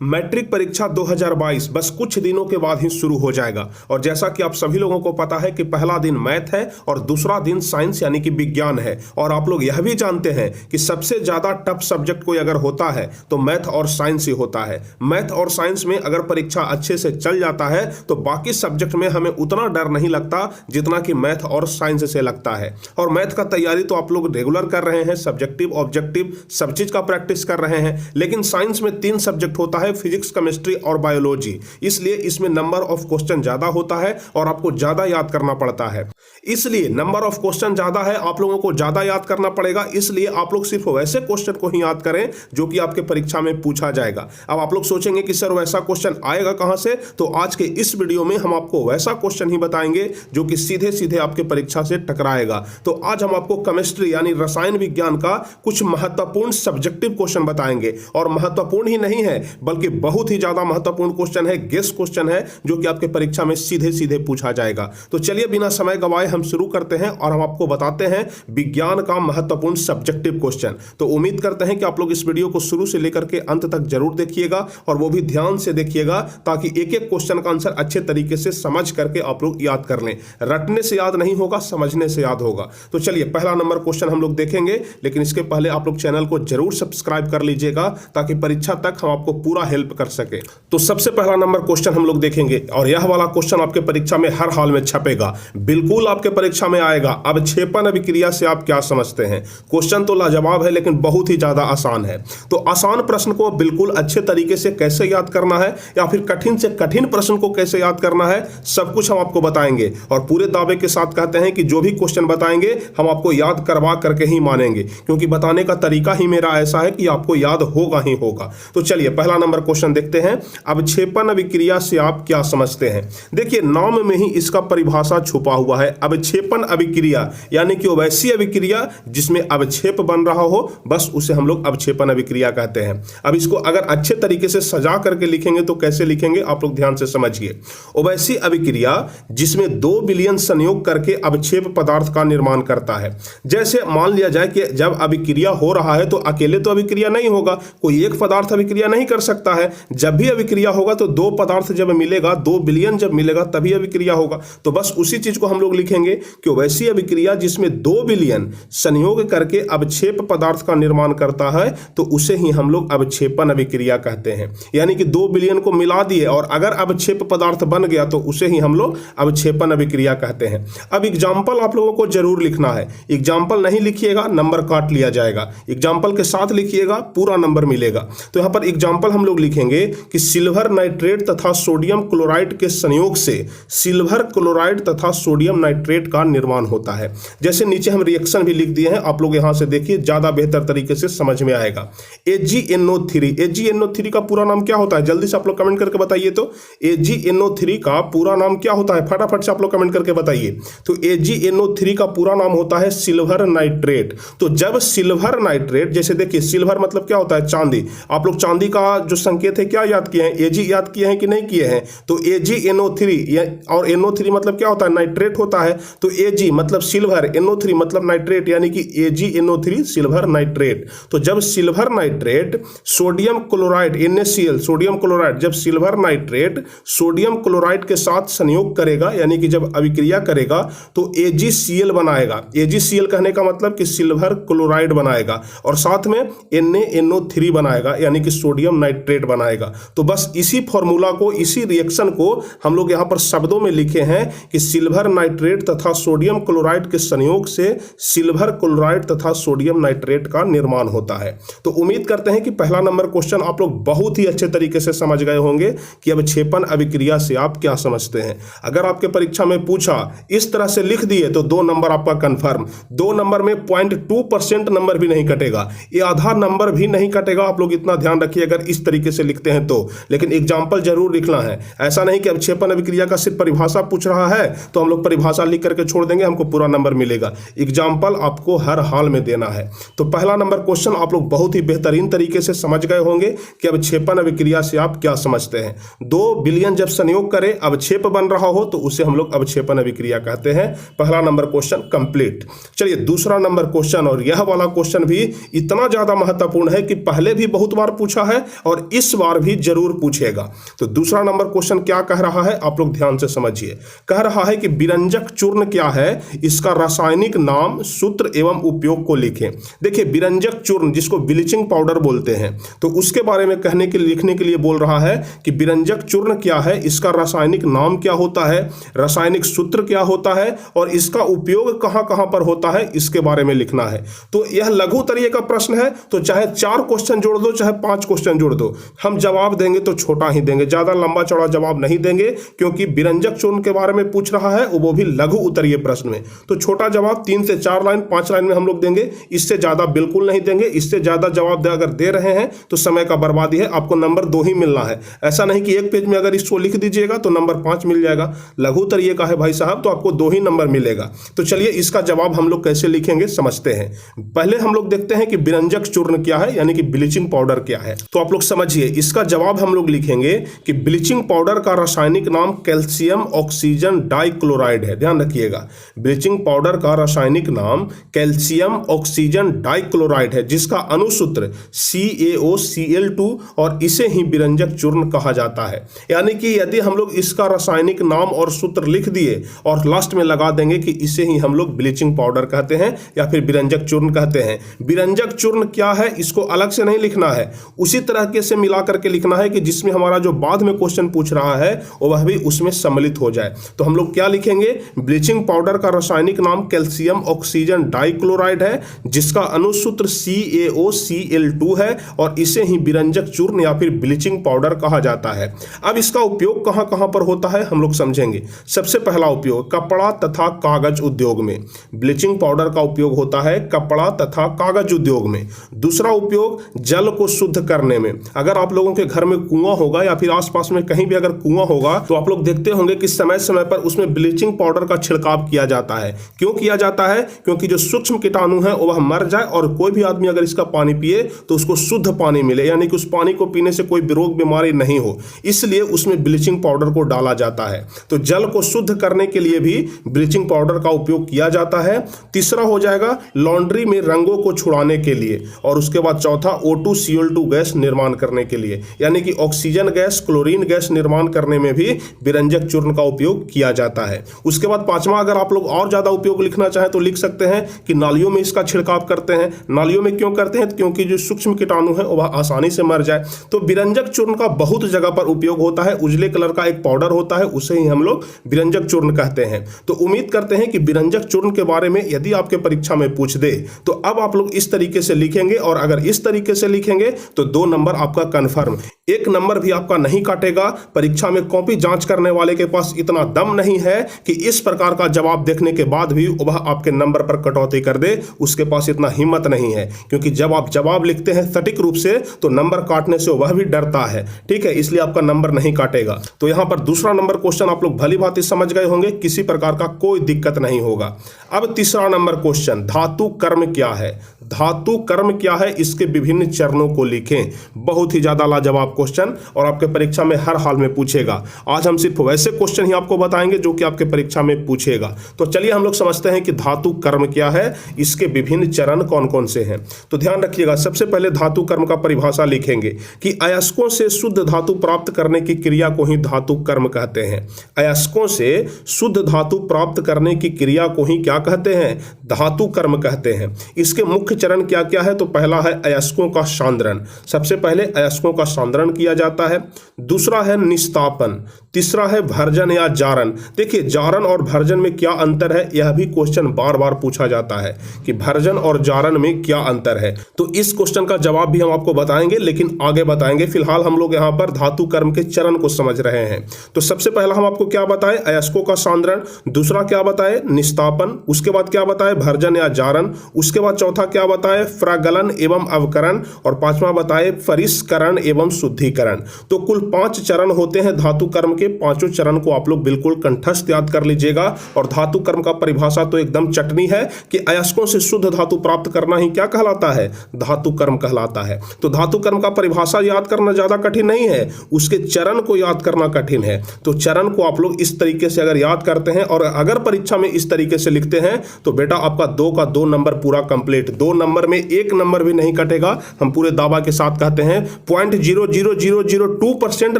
Matric परीक्षा 2022 बस कुछ दिनों के बाद ही शुरू हो जाएगा। और जैसा कि आप सभी लोगों को पता है कि पहला दिन मैथ है और दूसरा दिन साइंस यानी कि विज्ञान है। और आप लोग यह भी जानते हैं कि सबसे ज्यादा टफ सब्जेक्ट कोई अगर होता है तो मैथ और साइंस ही होता है। मैथ और साइंस में अगर परीक्षा अच्छे से चल जाता है तो बाकी सब्जेक्ट में हमें उतना डर नहीं लगता जितना कि मैथ और साइंस से लगता है। और मैथ का तैयारी तो आप लोग रेगुलर कर रहे हैं, सब्जेक्टिव ऑब्जेक्टिव सब चीज का प्रैक्टिस कर रहे हैं। लेकिन साइंस में 3 सब्जेक्ट होता है, फिजिक्स, केमिस्ट्री और बायोलॉजी। इसलिए इसमें नंबर ऑफ क्वेश्चन ज्यादा होता है और आपको ज्यादा याद करना पड़ता है। इसलिए नंबर ऑफ क्वेश्चन ज्यादा है, आप लोगों को ज्यादा याद करना पड़ेगा। इसलिए आप लोग सिर्फ वैसे क्वेश्चन को ही याद करें जो कि आपके परीक्षा में पूछा जाएगा। अब आप लोग सोचेंगे कि सर वैसा क्वेश्चन आएगा कहां से, तो आज के इस वीडियो में हम आपको वैसा क्वेश्चन ही बताएंगे जो कि सीधे सीधे आपके परीक्षा से टकराएगा। तो आज हम आपको केमिस्ट्री यानी रसायन विज्ञान का कुछ महत्वपूर्ण सब्जेक्टिव क्वेश्चन बताएंगे। और महत्वपूर्ण ही नहीं है बल्कि बहुत ही ज्यादा महत्वपूर्ण क्वेश्चन है, गेस क्वेश्चन है जो कि आपके परीक्षा में सीधे सीधे पूछा जाएगा। तो चलिए बिना समय गवाए हम शुरू करते हैं और हम आपको बताते हैं विज्ञान का महत्वपूर्ण सब्जेक्टिव क्वेश्चन। तो उम्मीद करते हैं कि आप लोग इस वीडियो को शुरू से लेकर के अंत तक जरूर देखिएगा और वो भी ध्यान से देखिएगा ताकि एक एक क्वेश्चन का आंसर अच्छे तरीके से समझ करके आप लोग याद कर लें। रटने से याद नहीं होगा, समझने से याद होगा। तो चलिए पहला नंबर क्वेश्चन हम लोग देखेंगे, लेकिन इसके पहले आप लोग चैनल को जरूर सब्सक्राइब कर लीजिएगा ताकि परीक्षा तक हम आपको पूरा हेल्प कर सके। तो सबसे पहला नंबर क्वेश्चन हम लोग देखेंगे और यह वाला क्वेश्चन आपके परीक्षा में हर हाल में छपेगा, बिल्कुल आपके परीक्षा में आएगा। अवक्षेपण अभिक्रिया से आप क्या समझते हैं? क्वेश्चन तो लाजवाब है लेकिन बहुत ही ज्यादा आसान है। तो आसान प्रश्न को बिल्कुल अच्छे तरीके से कैसे याद करना है या फिर कठिन से कठिन प्रश्न को कैसे याद करना है, सब कुछ हम आपको बताएंगे। और पूरे दावे के साथ कहते हैं कि जो भी क्वेश्चन बताएंगे हम आपको याद करवा करके ही मानेंगे, क्योंकि बताने का तरीका ही मेरा ऐसा है कि आपको याद होगा ही होगा। तो चलिए पहला नंबर क्वेश्चन देखते हैं। अवक्षेपण अभिक्रिया से आप क्या समझते हैं? देखिए नाम में ही इसका परिभाषा छुपा हुआ है। अवक्षेपण अभिक्रिया यानी कि वैसी अभिक्रिया जिसमें अवक्षेप बन रहा हो, बस उसे हम लोग अवक्षेपण अभिक्रिया कहते हैं। अब इसको अगर अच्छे तरीके से सजा करके लिखेंगे तो कैसे लिखेंगे आप लोग ध्यान से समझिए। वैसी अभिक्रिया जिसमें 2 विलयन संयोग करके अवक्षेप पदार्थ का निर्माण करता है। जैसे मान लिया जाए कि जब अभिक्रिया हो रहा है तो अकेले तो अभिक्रिया नहीं होगा, कोई एक पदार्थ अभिक्रिया नहीं कर सकता है। जब भी अभिक्रिया होगा तो 2 पदार्थ जब मिलेगा, 2 विलयन जब मिलेगा तभी अभिक्रिया होगा। तो बस उसी चीज को हम लोग लिखेंगे कि वैसी अभिक्रिया जिसमें 2 विलयन संयोग करके अवक्षेप पदार्थ का निर्माण करता है तो उसे ही हम लोग अवक्षेपण अभिक्रिया कहते हैं। यानी कि 2 विलयन को मिला दिए और अगर अवक्षेप पदार्थ बन गया तो उसे ही हम लोग अवक्षेपण अभिक्रिया कहते हैं। अब एग्जाम्पल आप लोगों को जरूर लिखना है। एग्जाम्पल नहीं लिखिएगा नंबर काट लिया जाएगा, एग्जाम्पल के साथ लिखिएगा पूरा नंबर मिलेगा। तो यहां पर एग्जाम्पल हम लोग लिखेंगे कि सिल्वर नाइट्रेट तथा सोडियम क्लोराइड के संयोग से सिल्वर क्लोराइड तथा सोडियम नाइट्रेट का निर्माण होता है। जैसे नीचे हम रिएक्शन भी लिख दिए हैं, आप लोग यहां से देखिए ज्यादा बेहतर तरीके से समझ में आएगा। AgNO3, AgNO3 का पूरा नाम क्या होता है? जल्दी से आप लोग कमेंट करके बताइए। तो AgNO3 का पूरा नाम क्या होता है? फटाफट से आप लोग कमेंट करके बताइए। तो AgNO3 का पूरा नाम होता है सिल्वर नाइट्रेट। तो जब सिल्वर नाइट्रेट, जैसे देखिए सिल्वर मतलब क्या होता है? चांदी। आप लोग चांदी का जो संकेत है क्या याद किए हैं? Ag याद किए हैं कि नहीं किए हैं? तो AgNO3 और NO3 मतलब क्या होता है? नाइट्रेट होता है। तो Ag मतलब सिल्वर, NO3 मतलब नाइट्रेट, यानी कि AgNO3 सिल्वर नाइट्रेट। तो जब silver nitrate sodium chloride NaCl, sodium chloride, जब सिल्वर नाइट्रेट सोडियम क्लोराइड के साथ संयोग करेगा यानी कि जब अभिक्रिया करेगा तो AgCl बनाएगा। AgCl कहने का मतलब कि सिल्वर क्लोराइड बनाएगा और साथ में NaNO3 बनाएगा यानी कि सोडियम नाइट्रेट बनाएगा। तो बस इसी फॉर्मूला को, इसी रिएक्शन को हम लोग यहां पर शब्दों में लिखे हैं कि सिल्वर नाइट्रेट तथा सोडियम क्लोराइड के संयोग से सिल्वर क्लोराइड तथा सोडियम नाइट्रेट का निर्माण होता है। तो उम्मीद करते हैं कि पहला नंबर क्वेश्चन आप लोग बहुत ही अच्छे तरीके से समझ गए होंगे कि अवक्षेपण अभिक्रिया से आप क्या समझते हैं। अगर आपके परीक्षा में पूछा इस तरह से लिख दिए तो 2 नंबर आपका कंफर्म। 2 नंबर में 0.2% नंबर भी नहीं कटेगा, ये आधा नंबर भी नहीं कटेगा। आप लोग इतना ध्यान रखिए अगर इस तरीके से लिखते हैं तो। लेकिन एग्जाम्पल जरूर लिखना है, ऐसा नहीं कि अवक्षेपण अभिक्रिया का सिर्फ परिभाषा पूछ रहा है तो हम लोग परिभाषा लिख करके छोड़ देंगे, हमको पूरा नंबर मिलेगा। एग्जाम्पल आपको हर हाल में देना है। तो पहला नंबर क्वेश्चन आप लोग बहुत ही बेहतरीन तरीके से समझ गए होंगे कि अवक्षेपण अभिक्रिया से आप क्या समझते हैं। 2 विलयन जब संयोग करे अवक्षेप बन रहा हो तो उसे हम लोग अवक्षेपण अभिक्रिया कहते हैं। पहला नंबर क्वेश्चन कंप्लीट। चलिए दूसरा नंबर क्वेश्चन, और यह वाला क्वेश्चन भी इतना ज्यादा महत्वपूर्ण है कि पहले भी बहुत बार पूछा है और और इस बार भी जरूर पूछेगा। तो दूसरा नंबर क्वेश्चन क्या कह रहा है, आप लोग ध्यान से समझिए। कह रहा है कि विरंजक चूर्ण क्या है, इसका रासायनिक नाम, सूत्र एवं उपयोग को लिखें। देखिए विरंजक चूर्ण जिसको ब्लीचिंग पाउडर बोलते हैं, तो उसके बारे में कहने के लिखने के लिए बोल रहा है कि विरंजक चूर्ण क्या है, इसका रासायनिक नाम क्या होता है, रासायनिक सूत्र क्या होता है और इसका उपयोग कहां कहां पर होता है, इसके बारे में लिखना है। तो यह लघु तरीके का प्रश्न है, तो चाहे 4 क्वेश्चन जोड़ दो चाहे 5 क्वेश्चन जोड़ दो, हम जवाब देंगे तो छोटा ही देंगे, ज्यादा लंबा चौड़ा जवाब नहीं देंगे, क्योंकि विरंजक चूर्ण के बारे में पूछ रहा है, वो भी लघु उत्तरीय प्रश्न में। तो छोटा जवाब 3 से 4 लाइन 5 लाइन में हम लोग देंगे, इससे ज्यादा बिल्कुल नहीं देंगे। इससे ज्यादा जवाब अगर दे रहे हैं तो समय का बर्बादी है, आपको नंबर 2 ही मिलना है। ऐसा नहीं कि एक पेज में अगर इसको लिख दीजिएगा तो नंबर 5 मिल जाएगा। लघु तरीके का है भाई साहब, तो आपको 2 ही नंबर मिलेगा। तो चलिए इसका जवाब हम लोग कैसे लिखेंगे समझते हैं। पहले हम लोग देखते हैं कि विरंजक चूर्ण क्या है, यानी कि ब्लीचिंग पाउडर क्या है। तो आप लोग समझिए, इसका जवाब हम लोग लिखेंगे कि ब्लीचिंग पाउडर का रासायनिक नाम कैल्शियम ऑक्सीजन डाइक्लोराइड है। ध्यान रखिएगा, ब्लीचिंग पाउडर का रासायनिक नाम कैल्शियम ऑक्सीजन डाइक्लोराइड है, जिसका अणुसूत्र CaOCl2 और इसे ही विरंजक चूर्ण कहा जाता है। यानी कि यदि हम लोग इसका रासायनिक नाम और सूत्र लिख दिए और लास्ट में लगा देंगे कि इसे ही हम लोग ब्लीचिंग पाउडर कहते हैं या फिर विरंजक चूर्ण कहते हैं। विरंजक चूर्ण क्या है इसको अलग से नहीं लिखना है, उसी तरह से मिला करके लिखना है कि जिसमें हमारा जो बाद में क्वेश्चन पूछ रहा है वह भी उसमें सम्मिलित हो जाए। तो हम लोग क्या लिखेंगे, ब्लीचिंग पाउडर का रासायनिक नाम कैल्शियम ऑक्सीजन डाइक्लोराइड है, जिसका अणुसूत्र CaOCl2 है और इसे ही विरंजक चूर्ण या फिर ब्लीचिंग पाउडर कहा जाता है। अब इसका उपयोग कहां कहां पर होता है हम लोग समझेंगे। सबसे पहला उपयोग कपड़ा तथा कागज उद्योग में, ब्लीचिंग पाउडर का उपयोग होता है कपड़ा तथा कागज उद्योग में। दूसरा उपयोग जल को शुद्ध करने में। अगर आप लोगों के घर में कुआं होगा या फिर आसपास में कहीं भी अगर कुआं होगा तो आप लोग देखते होंगे कि समय समय पर उसमें ब्लीचिंग पाउडर का छिड़काव किया जाता है। क्यों किया जाता है, क्योंकि जो सूक्ष्म कीटाणु है वह मर जाए और कोई भी आदमी अगर इसका पानी पिए तो उसको शुद्ध पानी मिले, यानी कि उस पानी को पीने से कोई रोग बीमारी नहीं हो, इसलिए उसमें ब्लीचिंग पाउडर को डाला जाता है। तो जल को शुद्ध करने के लिए भी ब्लीचिंग पाउडर का उपयोग किया जाता है। तीसरा हो जाएगा लॉन्ड्री में रंगों को छुड़ाने के लिए, और उसके बाद चौथा O2CO2 गैस निर्माण करने के लिए, यानी कि ऑक्सीजन गैस क्लोरीन गैस निर्माण करने में भी विरंजक चूर्ण का उपयोग किया जाता है। उसके बाद पांचवा, अगर आप लोग और ज्यादा उपयोग लिखना चाहें तो लिख सकते हैं कि नालियों में इसका छिड़काव करते हैं। नालियों में क्यों करते हैं, क्योंकि जो सूक्ष्म कीटाणु है वह आसानी से मर जाए। तो विरंजक चूर्ण का बहुत जगह पर उपयोग होता है। उजले कलर का एक पाउडर होता है, उसे ही हम लोग विरंजक चूर्ण कहते हैं। तो उम्मीद करते हैं कि विरंजक चूर्ण के बारे में यदि आपके परीक्षा में पूछ दे तो अब आप लोग इस तरीके से लिखेंगे, और अगर इस तरीके से लिखेंगे तो 2 नंबर आपका कंफर्म। 1 नंबर भी आपका नहीं काटेगा। परीक्षा में कॉपी जांच करने वाले के पास इतना दम नहीं है कि इस प्रकार का जवाब देखने के बाद भी वह आपके नंबर पर कटौती कर दे, उसके पास इतना हिम्मत नहीं है। क्योंकि जब आप जवाब लिखते हैं सटीक रूप से तो नंबर काटने से वह भी डरता है, ठीक है, इसलिए आपका नंबर नहीं काटेगा। तो यहां पर दूसरा नंबर क्वेश्चन आप लोग भली भांति समझ गए होंगे, किसी प्रकार का कोई दिक्कत नहीं होगा। अब तीसरा नंबर क्वेश्चन, धातु कर्म क्या है। धातु कर्म क्या है, इसके विभिन्न चरणों को लिखें। बहुत ही ज्यादा लाजवाब क्वेश्चन और आपके परीक्षा में हर हाल में पूछेगा। आज हम सिर्फ वैसे क्वेश्चन ही आपको बताएंगे जो कि आपके परीक्षा में पूछेगा। तो चलिए हम लोग समझते हैं कि धातु कर्म क्या है, इसके विभिन्न चरण कौन कौन से हैं। तो ध्यान रखिएगा, सबसे पहले धातु कर्म का परिभाषा लिखेंगे कि अयस्कों से शुद्ध धातु प्राप्त करने की क्रिया को ही धातु कर्म कहते हैं। अयस्कों से शुद्ध धातु प्राप्त करने की क्रिया को ही क्या कहते हैं, धातु कर्म कहते हैं। इसके मुख्य चरण क्या क्या है, तो पहला है अयस्कों का सांद्रण। सबसे पहले अयस्कों का सांद्रण किया जाता है। दूसरा है निस्तापन। तीसरा है भर्जन या जारण। देखिए जारण और भर्जन में क्या अंतर है, यह भी क्वेश्चन बार बार पूछा जाता है कि भर्जन और जारण में क्या अंतर है। तो इस क्वेश्चन का जवाब भी हम आपको बताएंगे, लेकिन आगे बताएंगे। फिलहाल हम लोग यहाँ पर धातु कर्म के चरण को समझ रहे हैं। तो सबसे पहला हम आपको क्या बताएं, अयस्कों का सांद्रण। दूसरा क्या बताए, निस्तापन। उसके बाद क्या बताए, भर्जन या जारण। उसके बाद चौथा क्या बताए, फ्रागलन एवं अवकरण। और पांचवा बताए परिष्करण एवं शुद्धिकरण। तो कुल 5 चरण होते हैं धातु कर्म के। पांचों चरण को आप लोग बिल्कुल कंठस्थ याद कर लीजिएगा। और धातु कर्म का परिभाषा तो एकदम चटनी है कि अयस्कों से शुद्ध धातु प्राप्त करना ही क्या कहलाता है, धातु कर्म कहलाता है। तो धातु कर्म का परिभाषा याद करना ज्यादा कठिन नहीं है, उसके चरण को याद करना कठिन है। तो चरण को आप लोग इस तरीके से अगर याद करते हैं और अगर परीक्षा में इस तरीके से लिखते हैं तो बेटा आपका 2 का 2 नंबर पूरा कंप्लीट। 2 नंबर में 1 नंबर भी नहीं कटेगा, हम पूरे दावा के साथ कहते हैं। 0.00002%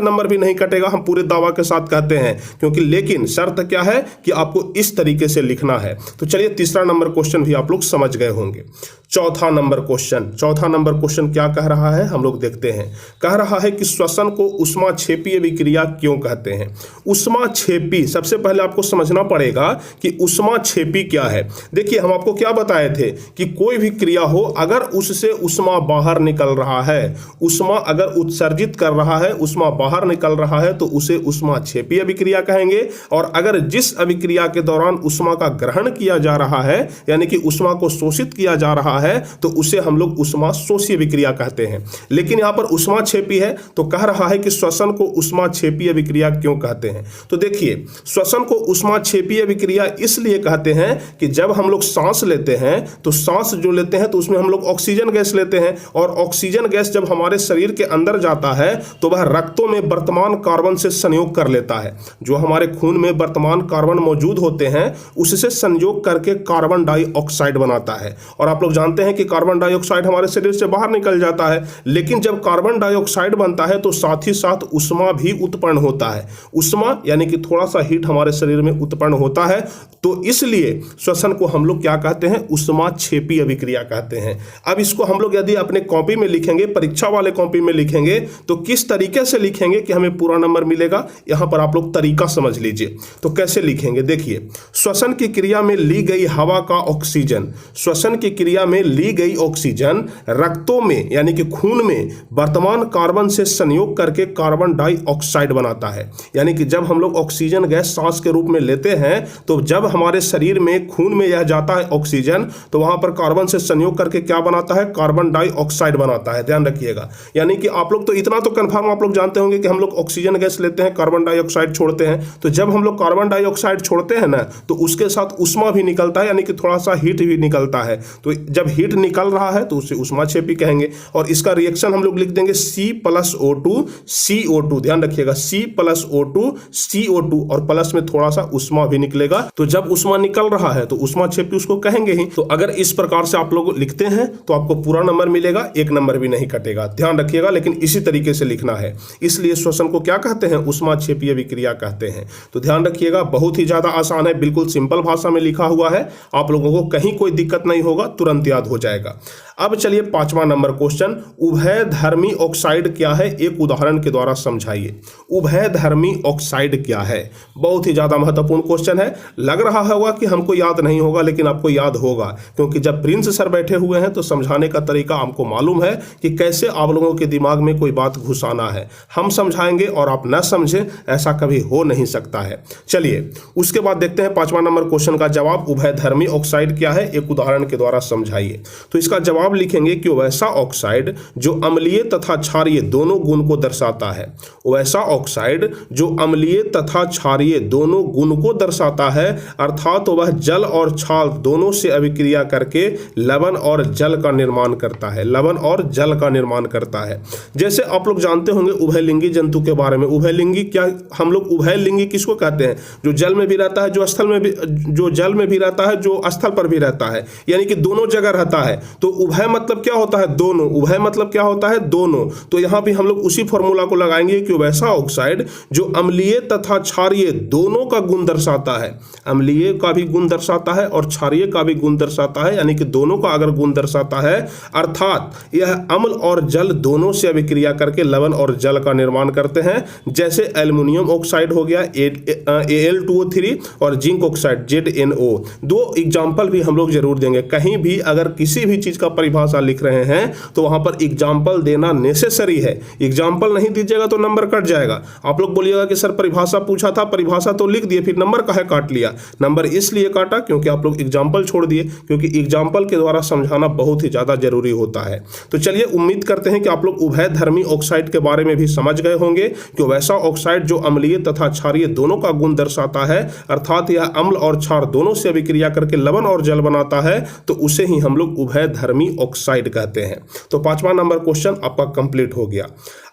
नंबर भी नहीं कटेगा, हम पूरे दावा के साथ कहते हैं। क्योंकि लेकिन शर्त क्या है कि आपको इस तरीके से लिखना है। तो चलिए तीसरा नंबर क्वेश्चन भी आप लोग समझ गए होंगे। चौथा नंबर क्वेश्चन क्या कह रहा है, हम लोग देखते हैं। कह रहा है कि श्वसन को ऊष्माक्षेपीय विक्रिया क्यों कहते हैं। ऊष्माक्षेपी, सबसे पहले आपको समझना पड़ेगा कि ऊष्माक्षेपी क्या है। देखिए हम आपको क्या बताए थे कि कोई भी क्रिया हो, अगर उससे ऊष्मा बाहर निकल रहा है, ऊष्मा अगर उत्सर्जित कर रहा है, ऊष्मा बाहर निकल रहा है, तो उसे ऊष्माक्षेपीय अभिक्रिया कहेंगे। और अगर जिस अभिक्रिया के दौरान ऊष्मा का ग्रहण किया जा रहा है, यानी कि ऊष्मा को शोषित किया जा रहा है, तो उसे हम लोग ऊष्मा शोषीय विक्रिया कहते हैं। लेकिन यहां पर ऊष्माक्षेपी है तो कह रहा है कि श्वसन को ऊष्माक्षेपीय विक्रिया क्यों कहते हैं। तो देखिए श्वसन को ऊष्माक्षेपीय विक्रिया इसलिए कहते हैं कि जब हम लोग सांस लेते हैं तो सांस जो लेते हैं तो उसमें हम लोग ऑक्सीजन गैस लेते हैं, और ऑक्सीजन गैस जब हमारे शरीर के अंदर जाता है तो वह रक्तों में वर्तमान कार्बन से संयोग कर लेता है। जो हमारे खून में वर्तमान कार्बन मौजूद होते हैं उससे संयोग करके कार्बन डाइऑक्साइड बनाता है। और आप लोग जानते हैं कि कार्बन डाइऑक्साइड हमारे शरीर से बाहर निकल जाता है। लेकिन जब कार्बन डाइऑक्साइड बनता है तो साथ ही साथ ऊष्मा भी उत्पन्न होता है। ऊष्मा यानी कि थोड़ा सा हीट हमारे शरीर में उत्पन्न होता है। तो इसलिए श्वसन को हम लोग क्या कहते हैं, ऊष्माक्षेपी अभिक्रिया कहते हैं। अब इसको हम लोग यदि अपने कॉपी में लिखेंगे, परीक्षा वाले कॉपी में लिखेंगे, तो किस तरीके से लिखेंगे कि हमें पूरा नंबर मिलेगा, यहां पर आप लोग तरीका समझ लीजिए। तो कैसे लिखेंगे, देखिए श्वसन की क्रिया में ली गई हवा का ऑक्सीजन, श्वसन की क्रिया में ली गई ऑक्सीजन रक्तों में यानी कि खून में वर्तमान कार्बन से संयोग करके कार्बन डाइऑक्साइड बनाता है। यानी कि जब हम लोग ऑक्सीजन गैस सांस के रूप में लेते हैं तो जब हमारे शरीर में खून में यह जाता है ऑक्सीजन, तो वहां पर कार्बन से संयोग करके क्या बनाता है, कार्बन डाइऑक्साइड बनाता है। ध्यान रखिएगा। यानी कि आप लोग तो इतना तो कंफर्म आप लोग जानते होंगे कि हम लोग ऑक्सीजन गैस लेते हैं, कार्बन डाइऑक्साइड छोड़ते हैं। तो जब हम लोग कार्बन डाइऑक्साइड छोड़ते हैं ना, तो उसके साथ ऊष्मा भी निकलता है, यानी कि थोड़ा सा हीट भी निकलता है। तो जब हीट निकल रहा है तो उसे ऊष्माक्षेपी कहेंगे। और इसका रिएक्शन हम लोग लिख देंगे C+O2 CO2। ध्यान रखिएगा, C+O2 CO2, और प्लस में थोड़ा सा ऊष्मा भी निकलेगा। तो जब ऊष्मा निकल रहा है तो ऊष्माक्षेपी उसको कहेंगे ही। तो अगर इस प्रकार से आप लोग लिखते हैं तो आपको पूरा नंबर मिलेगा, 1 नंबर भी नहीं कटेगा। ध्यान रखिएगा, लेकिन इसी तरीके से लिखना है। इसलिए श्वसन को क्या कहते हैं, ऊष्माक्षेपीय विक्रिया कहते हैं। तो ध्यान रखिएगा, बहुत ही ज्यादा आसान है, बिल्कुल सिंपल भाषा में लिखा हुआ है। आप लोगों को कहीं कोई दिक्कत नहीं होगा, तुरंत याद हो जाएगा। अब चलिए 5वां नंबर क्वेश्चन, उभयधर्मी ऑक्साइड क्या है, एक उदाहरण के द्वारा समझाइए। उभयधर्मी ऑक्साइड क्या है, बहुत ही ज्यादा महत्वपूर्ण क्वेश्चन है। लग रहा होगा कि हमको याद नहीं होगा, लेकिन आपको याद होगा, क्योंकि जब प्रिंस सर बैठे हुए हैं तो समझाने का तरीका हमको मालूम है कि कैसे आप लोगों के दिमाग में कोई बात घुसाना है। हम समझाएंगे और आप न समझे, ऐसा कभी हो नहीं सकता है। चलिए उसके बाद देखते हैं 5वां नंबर क्वेश्चन का जवाब, उभयधर्मी ऑक्साइड क्या है, एक उदाहरण के द्वारा समझाइए। तो इसका जवाब लिखेंगे कि वैसा ऑक्साइड जो अम्लीय तथा क्षारीय दोनों गुण को दर्शाता है। वैसा ऑक्साइड जो अम्लीय तथा क्षारीय दोनों गुण को दर्शाता है, अर्थात वह जल और क्षार दोनों से अभिक्रिया करके लवण और जल का निर्माण करता है। लवण और जल का निर्माण करता है। जैसे आप लोग जानते होंगे उभयलिंगी जंतु के बारे में। उभयलिंगी क्या, हम लोग उभयलिंगी किसको कहते हैं, जो जल में भी रहता है, जो स्थल में भी, जो जल में भी रहता है, जो स्थल पर भी रहता है, यानी कि दोनों जगह रहता है। तो उभय मतलब क्या होता है, दोनों। उभय मतलब क्या होता है, दोनों। तो यहां भी हम लोग उसी फॉर्मूला को लगाएंगे कि वैसा ऑक्साइड जो अम्लीय तथा क्षारीय दोनों का गुण दर्शाता है, अम्लीय का भी गुण दर्शाता है और क्षारीय का भी गुण दर्शाता है, यानी कि दोनों का अगर गुण दर्शाता है, अर्थात यह अम्ल और जल दोनों से अभिक्रिया करके लवण और जल का निर्माण करते हैं। जैसे एल्युमिनियम ऑक्साइड हो गया Al2O3 और जिंक ऑक्साइड ZnO। 2 एग्जाम्पल भी हम लोग जरूर देंगे। कहीं भी अगर किसी भी चीज का परिभाषा लिख रहे हैं तो वहां पर एग्जाम्पल देना नेसेसरी है। एग्जाम्पल नहीं दीजिएगा तो नंबर कट जाएगा। आप लोग बोलिएगा कि सर परिभाषा पूछा था, परिभाषा तो लिख दिए, फिर नंबर काहे काट लिया। नंबर इसलिए काटा क्योंकि आप लोग एग्जाम्पल छोड़ दिए, क्योंकि एग्जाम्पल के द्वारा समझाना बहुत ही ज्यादा जरूरी होता है। तो चलिए उम्मीद करते हैं कि आप लोग उभयधर्मी ऑक्साइड के बारे में भी समझ गए होंगे कि वैसा ऑक्साइड जो अम्लीय तथा क्षारीय दोनों का गुण दर्शाता है, अर्थात यह अम्ल और क्षार दोनों से अभिक्रिया करके लवण और जल बनाता है, तो उसे ही हम लोग उभयधर्मी ऑक्साइड कहते हैं। तो 5वां नंबर क्वेश्चन आपका कंप्लीट हो गया।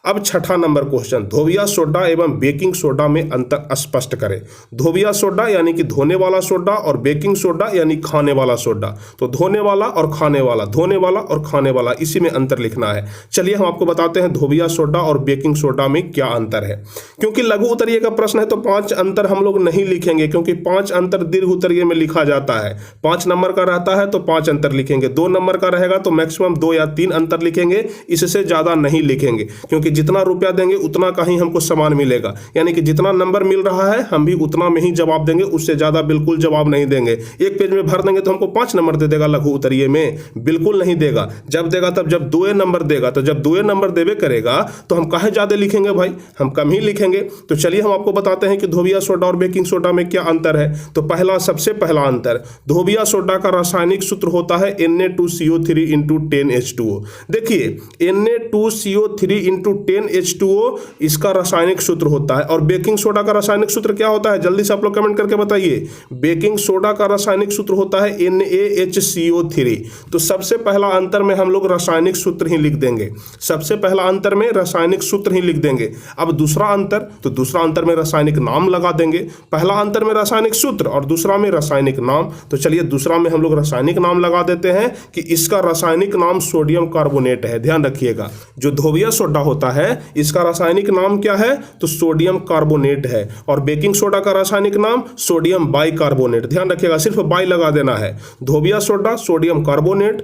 अब छठा नंबर क्वेश्चन, धोबिया सोडा एवं बेकिंग सोडा में अंतर स्पष्ट करें। धोबिया सोडा यानी कि धोने वाला सोडा और बेकिंग सोडा यानी खाने वाला सोडा। तो धोने वाला और खाने वाला, धोने वाला और खाने वाला, इसी में अंतर लिखना है। चलिए हम आपको बताते हैं धोबिया सोडा और बेकिंग सोडा में क्या अंतर है। क्योंकि लघु उत्तरीय का प्रश्न है तो 5 अंतर हम लोग नहीं लिखेंगे, क्योंकि 5 अंतर दीर्घ उत्तरीय में लिखा जाता है। 5 नंबर का रहता है तो 5 अंतर लिखेंगे, 2 नंबर का रहेगा तो मैक्सिमम 2 या 3 अंतर लिखेंगे, इससे ज्यादा नहीं लिखेंगे। क्योंकि जितना रुपया देंगे उतना का ही हमको सामान मिलेगा, यानी कि जितना नंबर मिल रहा है हम भी उतना में ही जवाब देंगे, उससे ज्यादा बिल्कुल जवाब नहीं देंगे। एक पेज में भर देंगे तो हमको 5 नंबर दे देगा लघु उत्तरीय में, बिल्कुल नहीं देगा। जब देगा तब जब 2 नंबर देगा, तो जब 2 नंबर देवे करेगा तो हम काहे ज्यादा लिखेंगे भाई, हम कम ही लिखेंगे। तो चलिए हम आपको बताते हैं कि धोबिया सोडा और बेकिंग सोडा में क्या अंतर है। तो सबसे पहला अंतर, धोबिया सोडा का रासायनिक सूत्र होता है Na2CO3 × 10H2O। देखिए Na2CO3 × 10H2O इसका रासायनिक सूत्र होता है। और बेकिंग सोडा का रासायनिक सूत्र क्या होता है, जल्दी से आप लोग कमेंट करके बताइए। बेकिंग सोडा का रासायनिक सूत्र होता है NaHCO3। तो सबसे पहला अंतर में हम लोग रासायनिक सूत्र ही लिख देंगे, सबसे पहला अंतर में रासायनिक सूत्र ही लिख देंगे। अब दूसरा अंतर, तो दूसरा अंतर में रासायनिक नाम लगा देंगे। पहला अंतर में रासायनिक सूत्र और दूसरा में रासायनिक नाम। तो चलिए दूसरा में हम लोग रासायनिक नाम लगा देते हैं कि इसका रासायनिक नाम सोडियम कार्बोनेट है। ध्यान रखिएगा, जो धोबिया सोडा होता है इसका रासायनिक नाम क्या है, तो सोडियम कार्बोनेट है। और बेकिंग सोडा का रासायनिक नाम सोडियम बाइकार्बोनेट। ध्यान रखिएगा, सिर्फ बाई लगा देना है। धोबिया सोडा सोडियम कार्बोनेट,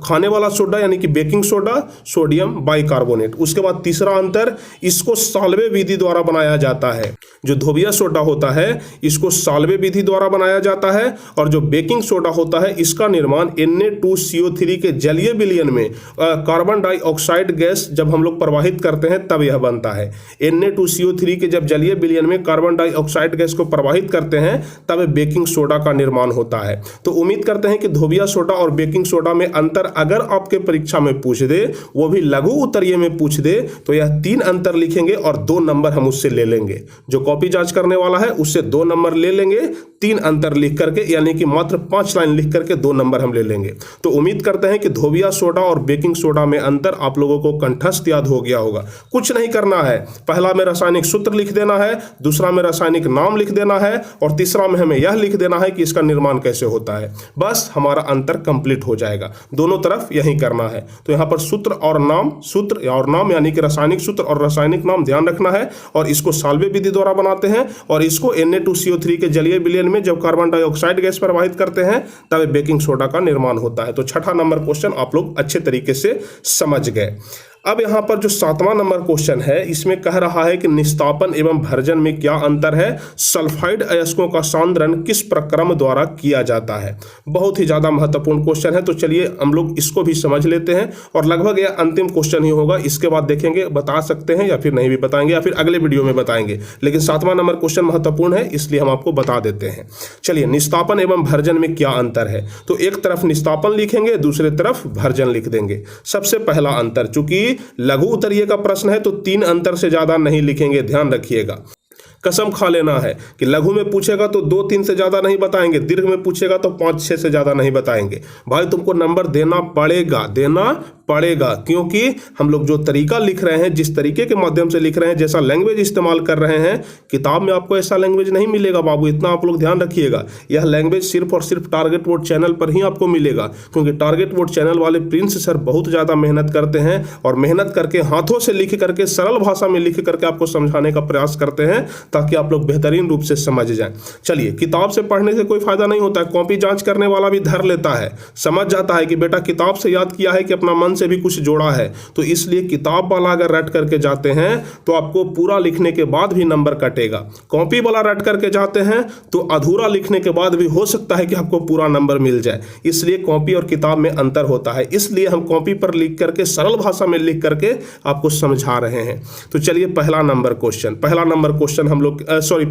खाने वाला सोडा यानी कि बेकिंग सोडा सोडियम बाइकार्बोनेट। उसके बाद तीसरा अंतर, इसको साल्वे विधि द्वारा बनाया जाता है। जो धोबिया सोडा होता है इसको साल्वे विधि द्वारा बनाया जाता है, और जो बेकिंग सोडा होता है इसका निर्माण Na2CO3 के जलीय विलयन में कार्बन डाइऑक्साइड गैस जब हम लोग प्रवाहित करते हैं तब यह बनता है। Na2CO3 के जब जलीय विलयन में कार्बन डाइऑक्साइड गैस को प्रवाहित करते हैं तब बेकिंग सोडा का निर्माण होता है। तो उम्मीद करते हैं कि धोबिया सोडा और बेकिंग सोडा में अंतर अगर आपके परीक्षा में पूछ दे, वो भी लघु उत्तरीय में पूछ दे, तो यह 3 अंतर लिखेंगे और 2 नंबर हम उससे ले लेंगे। जो कॉपी जांच करने वाला है उससे 2 नंबर ले लेंगे, 3 अंतर लिख करके, यानी कि मात्र 5 लाइन लिख करके 2 नंबर हम ले लेंगे। तो उम्मीद करते हैं कि धोबिया सोडा और बेकिंग सोडा में अंतर आप लोगों को कंठस्थ याद हो गया होगा। कुछ नहीं करना है, पहला में रासायनिक सूत्र लिख देना है, दूसरा में रासायनिक नाम लिख देना है, और तीसरा में हमें यह लिख देना है कि इसका निर्माण कैसे होता है। बस हमारा अंतर कंप्लीट हो जाएगा। दोनों तरफ यही करना है। तो यहाँ पर सूत्र और नाम यानी कि रासायनिक सूत्र और रासायनिक नाम ध्यान रखना है, और इसको साल्वे विधि द्वारा बनाते हैं, और इसको Na2CO3 के जलीय विलयन में जब कार्बन डाइऑक्साइड गैस प्रवाहित करते हैं तब बेकिंग सोडा का निर्माण होता है। तो छठा नंबर क्वेश्चन आप लोग अच्छे तरीके से समझ गए। अब यहाँ पर जो 7वां नंबर क्वेश्चन है इसमें कह रहा है कि निस्तापन एवं भर्जन में क्या अंतर है, सल्फाइड अयस्कों का सांद्रण किस प्रक्रम द्वारा किया जाता है। बहुत ही ज्यादा महत्वपूर्ण क्वेश्चन है, तो चलिए हम लोग इसको भी समझ लेते हैं, और लगभग यह अंतिम क्वेश्चन ही होगा। इसके बाद देखेंगे बता सकते हैं या फिर नहीं भी बताएंगे, या फिर अगले वीडियो में बताएंगे, लेकिन 7वां नंबर क्वेश्चन महत्वपूर्ण है इसलिए हम आपको बता देते हैं। चलिए, निस्तापन एवं भर्जन में क्या अंतर है, तो एक तरफ निस्तापन लिखेंगे, दूसरे तरफ भर्जन लिख देंगे। सबसे पहला अंतर, चूंकि लघु उत्तरीय का प्रश्न है तो 3 अंतर से ज्यादा नहीं लिखेंगे, ध्यान रखिएगा। कसम खा लेना है कि लघु में पूछेगा तो 2-3 से ज्यादा नहीं बताएंगे, दीर्घ में पूछेगा तो 5-6 से ज्यादा नहीं बताएंगे। भाई तुमको नंबर देना पड़ेगा, क्योंकि हम लोग जो तरीका लिख रहे हैं, जिस तरीके के माध्यम से लिख रहे हैं, जैसा लैंग्वेज इस्तेमाल कर रहे हैं, किताब में आपको ऐसा लैंग्वेज नहीं मिलेगा बाबू, इतना आप लोग ध्यान रखिएगा। यह लैंग्वेज सिर्फ और सिर्फ टारगेट बोर्ड चैनल पर ही आपको मिलेगा, क्योंकि टारगेट बोर्ड चैनल वाले प्रिंस सर बहुत ज्यादा मेहनत करते हैं, और मेहनत करके हाथों से लिख करके सरल भाषा में लिख करके आपको समझाने का प्रयास करते हैं, ताकि आप लोग बेहतरीन रूप से समझ जाएं। चलिए, किताब से पढ़ने से कोई फायदा नहीं होता है, कॉपी जांच करने वाला भी धर लेता है, समझ जाता है कि बेटा किताब से याद किया है कि अपना मन से भी कुछ जोड़ा है। तो इसलिए किताब वाला अगर रट करके जाते हैं तो आपको पूरा लिखने के बाद भी नंबर कटेगा। कॉपी वाला रट करके जाते हैं तो अधूरा लिखने के बाद भी हो सकता है कि आपको पूरा नंबर मिल जाए। इसलिए कॉपी और किताब में अंतर होता है, इसलिए हम कॉपी पर लिख करके सरल भाषा में लिख करके आपको समझा रहे हैं। तो चलिए, पहला नंबर क्वेश्चन हम लोग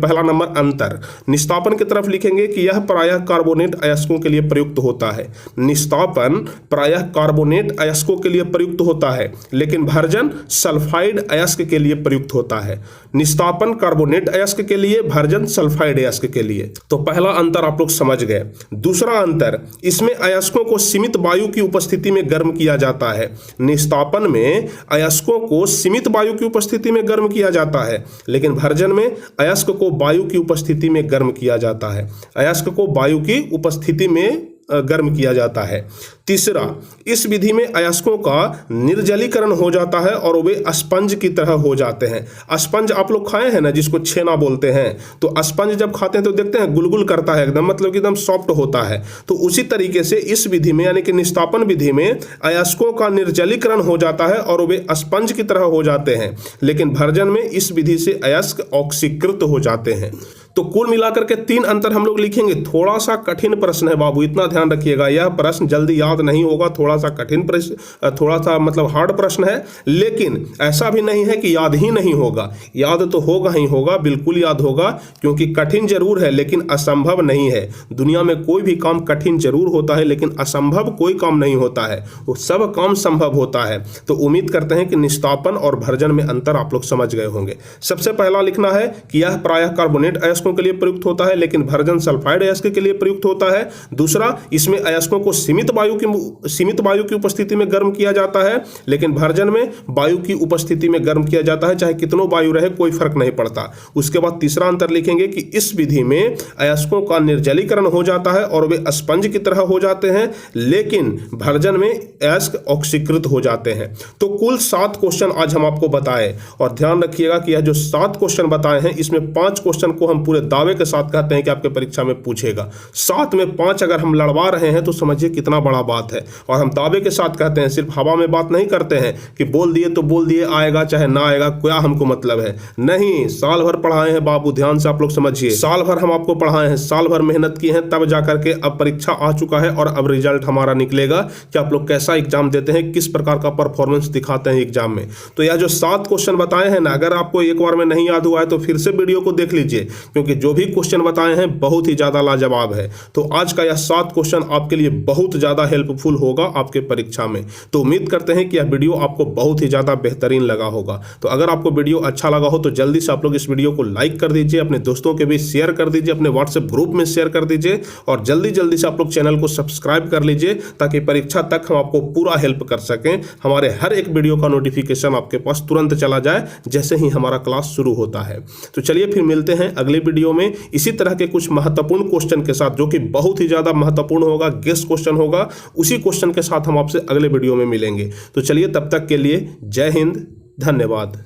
पहला नंबर अंतर, निस्तापन की तरफ लिखेंगे कि यह प्रायः कार्बोनेट अयस्कों के लिए प्रयुक्त होता है। निस्तापन प्रायः कार्बोनेट अयस्कों अयस्कों के लिए प्रयुक्त होता है, लेकिन भर्जन सल्फाइड अयस्क के लिए प्रयुक्त होता है। निस्तापन कार्बोनेट अयस्क के लिए, भर्जन सल्फाइड अयस्क के लिए। तो पहला अंतर आप लोग समझ गए। दूसरा अंतर, इसमें अयस्कों को सीमित वायु की उपस्थिति में गर्म किया जाता है। निस्तापन में अयस्कों को सीमित वायु की उपस्थिति में गर्म किया जाता है, लेकिन भर्जन में अयस्क को वायु की उपस्थिति में गर्म किया जाता है। अयस्क को वायु की उपस्थिति में गर्म किया जाता है। तीसरा, इस विधि में अयस्कों का निर्जलीकरण हो जाता है और वे स्पंज की तरह हो जाते हैं। स्पंज आप लोग खाए हैं ना, जिसको छेना बोलते हैं। तो स्पंज जब खाते हैं तो देखते हैं गुलगुल करता है एकदम, मतलब कि एकदम सॉफ्ट होता है। तो उसी तरीके से इस विधि में यानी कि निस्तापन विधि में अयस्कों का निर्जलीकरण हो जाता है और वे स्पंज की तरह हो जाते हैं, लेकिन भर्जन में इस विधि से अयस्क ऑक्सीकृत हो जाते हैं। तो कुल मिलाकर के 3 अंतर हम लोग लिखेंगे। थोड़ा सा कठिन प्रश्न है बाबू, इतना ध्यान रखिएगा। यह प्रश्न जल्दी याद नहीं होगा, थोड़ा सा कठिन प्रश्न, थोड़ा सा मतलब हार्ड प्रश्न है, लेकिन ऐसा भी नहीं है कि याद ही नहीं होगा। याद तो होगा ही होगा, बिल्कुल याद होगा, क्योंकि कठिन जरूर है लेकिन असंभव नहीं है। दुनिया में कोई भी काम कठिन जरूर होता है, लेकिन असंभव कोई काम नहीं होता है, वो सब काम संभव होता है। तो उम्मीद करते हैं कि निस्तापन और भर्जन में अंतर आप लोग समझ गए होंगे। सबसे पहला लिखना है कि यह प्रायः कार्बोनेट अयस्कों के लिए प्रयुक्त होता है, लेकिन भर्जन सल्फाइड अयस्क के लिए प्रयुक्त होता है। दूसरा, इसमें अयस्कों को सीमित वायु की उपस्थिति में गर्म किया जाता है, लेकिन भर्जन में वायु की उपस्थिति में गर्म किया जाता है, चाहे कितनों वायु रहे कोई फर्क नहीं पड़ता। उसके बाद तीसरा अंतर लिखेंगे कि इस विधि में अयस्कों का निर्जलीकरण हो जाता है और वे स्पंज की तरह हो जाते हैं, लेकिन भर्जन में अयस्क ऑक्सीकृत हो जाते हैं। तो कुल 7 क्वेश्चन आज हम आपको बताए, और ध्यान रखिएगा कि यह जो 7 क्वेश्चन बताए हैं, इसमें 5 क्वेश्चन को हम पूरे दावे के साथ कहते हैं कि आपके परीक्षा में पूछेगा। 7 में 5 अगर हम लड़वा रहे हैं तो समझिए कितना बड़ा बात है। और हम दावे के साथ कहते हैं, सिर्फ हवा में बात नहीं करते हैं कि बोल दिए तो बोल दिए, आएगा चाहे ना आएगा क्या हमको मतलब है। नहीं, साल भर पढ़ाए हैं बाबू, ध्यान से आप लोग समझिए। साल भर हम आपको पढ़ाए हैं, साल भर मेहनत की है, तब जाकर के अब परीक्षा आ चुका है और अब रिजल्ट हमारा निकलेगा कि आप लोग कैसा एग्जाम देते हैं, किस प्रकार का परफॉर्मेंस दिखाते हैं एग्जाम में। तो यह जो 7 क्वेश्चन बताए हैं ना, अगर आपको एक बार में नहीं याद हुआ है तो फिर से वीडियो को देख लीजिए, क्योंकि जो भी क्वेश्चन बताए हैं बहुत ही ज्यादा लाजवाब है। तो आज का यह 7 क्वेश्चन आपके लिए बहुत ज्यादा हेल्पफुल होगा आपके परीक्षा में। तो उम्मीद करते हैं कि यह वीडियो आपको बहुत ही ज्यादा बेहतरीन लगा होगा। तो अगर आपको वीडियो अच्छा लगा हो तो जल्दी से आप लोग इस वीडियो को लाइक कर दीजिए, अपने दोस्तों के बीच शेयर कर दीजिए, अपने व्हाट्सएप ग्रुप में शेयर कर दीजिए, और जल्दी से आप लोग चैनल को सब्सक्राइब कर लीजिए, ताकि परीक्षा तक हम आपको पूरा हेल्प कर सकें। हमारे हर एक वीडियो का नोटिफिकेशन आपके पास तुरंत चला जाए जैसे ही हमारा क्लास शुरू होता है। तो चलिए फिर मिलते हैं अगले वीडियो में इसी तरह के कुछ महत्वपूर्ण क्वेश्चन के साथ, जो कि बहुत ही ज्यादा महत्वपूर्ण होगा, गेस्ट क्वेश्चन होगा। उसी क्वेश्चन के साथ हम आपसे अगले वीडियो में मिलेंगे। तो चलिए तब तक के लिए जय हिंद, धन्यवाद।